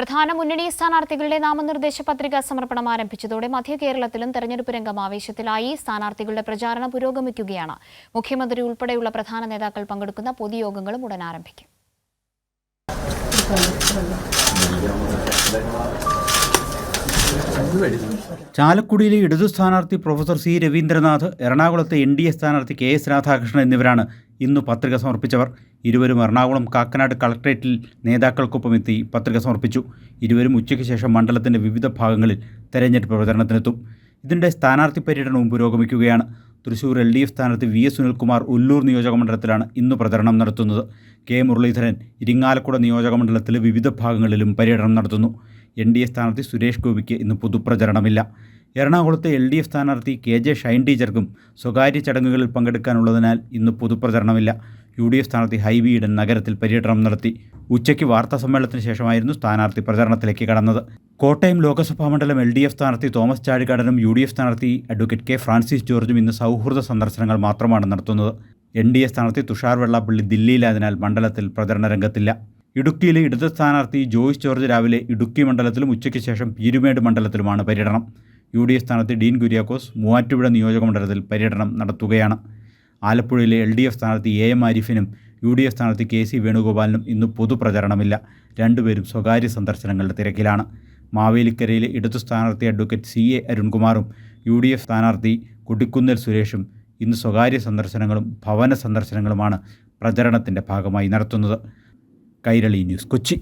പ്രധാന മുന്നണി സ്ഥാനാർത്ഥികളുടെ നാമനിർദ്ദേശ പത്രിക സമർപ്പണം ആരംഭിച്ചതോടെ മധ്യ കേരളത്തിലും തെരഞ്ഞെടുപ്പ് രംഗം ആവേശത്തിലായി. സ്ഥാനാർത്ഥികളുടെ പ്രചാരണം പുരോഗമിക്കുകയാണ്. മുഖ്യമന്ത്രി ഉൾപ്പെടെയുള്ള പ്രധാന നേതാക്കൾ പങ്കെടുക്കുന്ന പൊതുയോഗങ്ങളും ഉടൻ ആരംഭിക്കും. ചാലക്കുടിയിലെ ഇടതു സ്ഥാനാർത്ഥി പ്രൊഫസർ സി രവീന്ദ്രനാഥ്, എറണാകുളത്തെ NDA സ്ഥാനാർത്ഥി KS രാധാകൃഷ്ണൻ എന്നിവരാണ് ഇന്ന് പത്രിക സമർപ്പിച്ചവർ. ഇരുവരും എറണാകുളം കാക്കനാട് കളക്ട്രേറ്റിൽ നേതാക്കൾക്കൊപ്പം എത്തി പത്രിക സമർപ്പിച്ചു. ഇരുവരും ഉച്ചയ്ക്ക് ശേഷം മണ്ഡലത്തിൻ്റെ വിവിധ ഭാഗങ്ങളിൽ തെരഞ്ഞെടുപ്പ് പ്രചരണത്തിനെത്തും. ഇതിൻ്റെ സ്ഥാനാർത്ഥി പര്യടനവും പുരോഗമിക്കുകയാണ്. തൃശൂർ LDF സ്ഥാനാർത്ഥി VS സുനിൽകുമാർ ഉല്ലൂർ നിയോജകമണ്ഡലത്തിലാണ് ഇന്ന് പ്രചരണം നടത്തുന്നത്. K മുരളീധരൻ ഇരിങ്ങാലക്കുട നിയോജകമണ്ഡലത്തിലെ വിവിധ ഭാഗങ്ങളിലും പര്യടനം നടത്തുന്നു. NDA സ്ഥാനാർത്ഥി സുരേഷ് ഗോപിക്ക് ഇന്ന് പൊതുപ്രചരണമില്ല. എറണാകുളത്തെ LDF സ്ഥാനാർത്ഥി KJ ഷൈൻ ടീച്ചർക്കും സ്വകാര്യ ചടങ്ങുകളിൽ പങ്കെടുക്കാനുള്ളതിനാൽ ഇന്ന് പൊതുപ്രചരണമില്ല. UDF സ്ഥാനാർത്ഥി ഹൈബി ഈഡൻ നഗരത്തിൽ പര്യടനം നടത്തി. ഉച്ചയ്ക്ക് വാർത്താസമ്മേളനത്തിന് ശേഷമായിരുന്നു സ്ഥാനാർത്ഥി പ്രചരണത്തിലേക്ക് കടന്നത്. കോട്ടയം ലോക്സഭാ മണ്ഡലം LDF സ്ഥാനാർത്ഥി തോമസ് ചാഴികാടനും UDF സ്ഥാനാർത്ഥി അഡ്വക്കേറ്റ് K ഫ്രാൻസിസ് ജോർജും ഇന്ന് സൗഹൃദ സന്ദർശനങ്ങൾ മാത്രമാണ് നടത്തുന്നത്. NDA സ്ഥാനാർത്ഥി തുഷാർ വെള്ളാപ്പള്ളി ദില്ലിയിലായതിനാൽ മണ്ഡലത്തിൽ പ്രചരണ രംഗത്തില്ല. ഇടുക്കിയിലെ ഇടത് സ്ഥാനാർത്ഥി ജോയ്സ് ജോർജ് രാവിലെ ഇടുക്കി മണ്ഡലത്തിലും ഉച്ചയ്ക്ക് ശേഷം പീരുമേട് മണ്ഡലത്തിലുമാണ് പര്യടനം. UDF സ്ഥാനാർത്ഥി ഡീൻ കുര്യാക്കോസ് മൂവാറ്റുപുഴ നിയോജകമണ്ഡലത്തിൽ പര്യടനം നടത്തുകയാണ്. ആലപ്പുഴയിലെ LDF സ്ഥാനാർത്ഥി AM ആരിഫിനും UDF സ്ഥാനാർത്ഥി KC വേണുഗോപാലിനും ഇന്ന് പൊതുപ്രചരണമില്ല. രണ്ടുപേരും സ്വകാര്യ സന്ദർശനങ്ങളുടെ തിരക്കിലാണ്. മാവേലിക്കരയിലെ ഇടതു സ്ഥാനാർത്ഥി അഡ്വക്കേറ്റ് CA അരുൺകുമാറും UDF സ്ഥാനാർത്ഥി കൊടിക്കുന്നിൽ സുരേഷും ഇന്ന് സ്വകാര്യ സന്ദർശനങ്ങളും ഭവന സന്ദർശനങ്ങളുമാണ് പ്രചരണത്തിൻ്റെ ഭാഗമായി നടത്തുന്നത്. കൈരളി ന്യൂസ്, കൊച്ചി.